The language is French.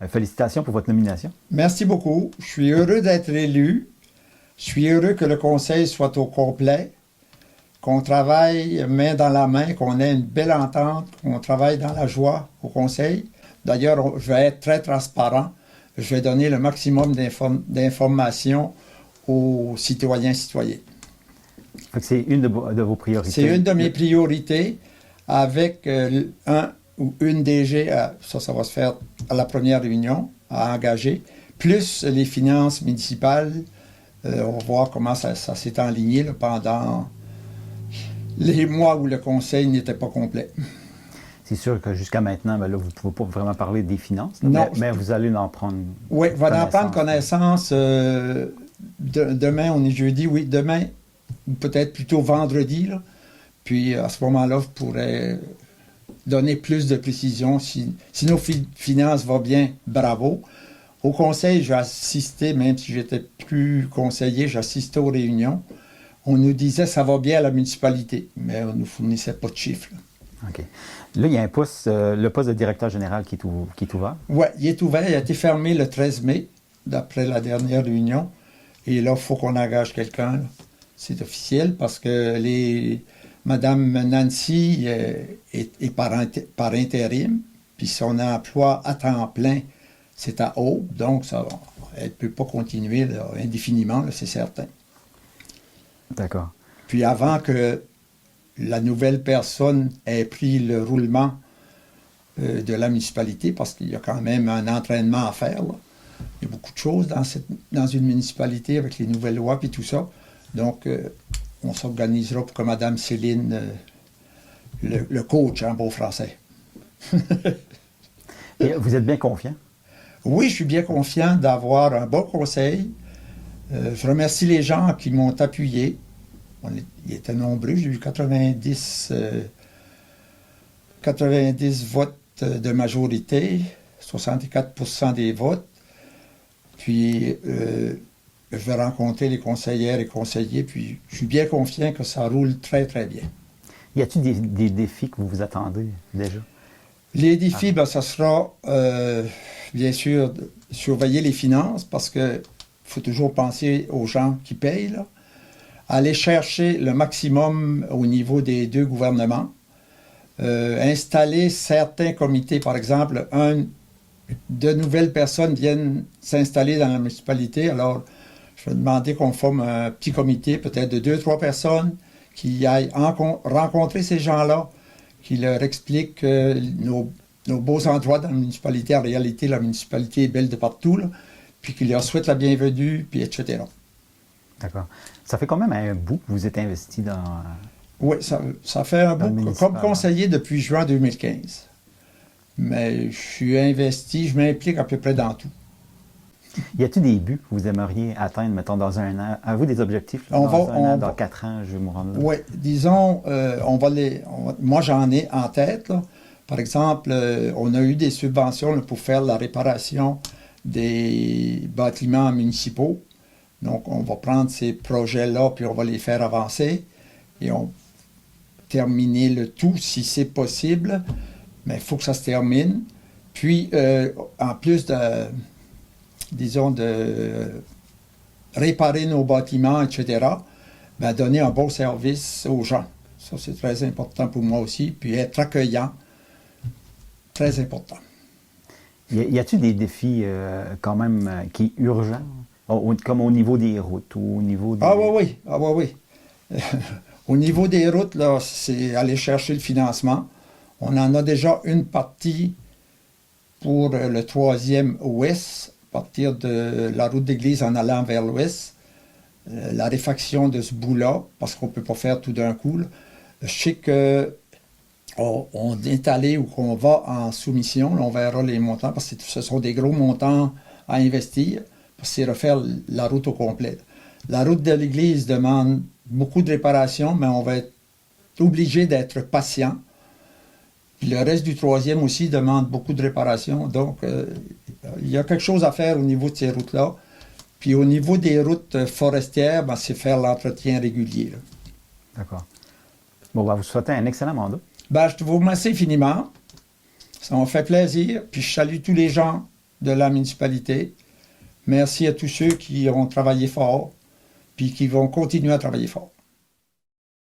Félicitations pour votre nomination. Merci beaucoup. Je suis heureux d'être élu. Je suis heureux que le conseil soit au complet, qu'on travaille main dans la main, qu'on ait une belle entente, qu'on travaille dans la joie au conseil. D'ailleurs, je vais être très transparent. Je vais donner le maximum d'informations aux citoyens et citoyennes. C'est une de vos priorités. C'est une de mes priorités avec un ou une DG, ça va se faire à la première réunion, à engager, plus les finances municipales. On va voir comment ça s'est enligné là, pendant les mois où le conseil n'était pas complet. C'est sûr que jusqu'à maintenant, là, vous ne pouvez pas vraiment parler des finances, là, non, mais vous allez en prendre oui, on va en prendre connaissance. Demain, on est jeudi, oui, demain, ou peut-être plutôt vendredi. Là. Puis à ce moment-là, vous pourrez donner plus de précision. Si nos finances vont bien, bravo. Au conseil, j'ai assisté, même si j'étais plus conseiller, j'assistais aux réunions. On nous disait ça va bien à la municipalité, mais on ne nous fournissait pas de chiffres. Là. OK. Là, il y a un poste, le poste de directeur général qui est ouvert. Oui, il est ouvert. Il a été fermé le 13 mai, d'après la dernière réunion. Et là, il faut qu'on engage quelqu'un. C'est officiel parce que Madame Nancy est par intérim, puis son emploi à temps plein, c'est à Aube, donc elle ne peut pas continuer là, indéfiniment, là, c'est certain. D'accord. Puis avant que la nouvelle personne ait pris le roulement de la municipalité, parce qu'il y a quand même un entraînement à faire, là. Il y a beaucoup de choses dans une municipalité avec les nouvelles lois et tout ça. Donc, on s'organisera pour que Mme Céline, le coach en beau français. Et vous êtes bien confiant? Oui, je suis bien confiant d'avoir un bon conseil. Je remercie les gens qui m'ont appuyé. Ils étaient nombreux. J'ai eu 90 votes de majorité, 64% des votes. Puis, je vais rencontrer les conseillères et conseillers, puis je suis bien confiant que ça roule très, très bien. Y a-t-il des défis que vous vous attendez déjà? Les défis, ça sera, bien sûr, surveiller les finances, parce qu'il faut toujours penser aux gens qui payent, là. Aller chercher le maximum au niveau des deux gouvernements, installer certains comités, par exemple, de nouvelles personnes viennent s'installer dans la municipalité, alors je vais demander qu'on forme un petit comité, peut-être de 2-3 personnes, qui aillent rencontrer ces gens-là, qui leur expliquent nos beaux endroits dans la municipalité. En réalité, la municipalité est belle de partout, là, puis qui leur souhaitent la bienvenue, puis etc. D'accord. Ça fait quand même un bout que vous êtes investi dans... Oui, ça fait un bout, comme conseiller depuis juin 2015. Mais je suis investi, je m'implique à peu près dans tout. Y a-t-il des buts que vous aimeriez atteindre, mettons, dans un an? Avez-vous des objectifs là, dans 4 ans, je vais me rendre là? Oui, disons, moi j'en ai en tête. Là. Par exemple, on a eu des subventions là, pour faire la réparation des bâtiments municipaux. Donc, on va prendre ces projets-là, puis on va les faire avancer. Et on terminer le tout si c'est possible. Mais il faut que ça se termine. Puis, en plus de réparer nos bâtiments, etc., donner un bon service aux gens. Ça, c'est très important pour moi aussi. Puis être accueillant, très important. Y a-t-il des défis quand même qui sont urgents, comme au niveau des routes ou au niveau des... Ah oui. Au niveau des routes, là, c'est aller chercher le financement. On en a déjà une partie pour le 3e ouest, à partir de la route d'église en allant vers l'ouest. La réfaction de ce bout-là, parce qu'on ne peut pas faire tout d'un coup. Là. Je sais qu'on est allé ou qu'on va en soumission, là, on verra les montants, parce que ce sont des gros montants à investir, parce que c'est refaire la route au complet. La route de l'église demande beaucoup de réparations, mais on va être obligé d'être patient. Puis le reste du 3e aussi demande beaucoup de réparations. Donc, il y a quelque chose à faire au niveau de ces routes-là. Puis au niveau des routes forestières, c'est faire l'entretien régulier. Là. D'accord. Bon, vous souhaitez un excellent mandat. Je vous remercie infiniment. Ça m'a fait plaisir. Puis je salue tous les gens de la municipalité. Merci à tous ceux qui ont travaillé fort, puis qui vont continuer à travailler fort.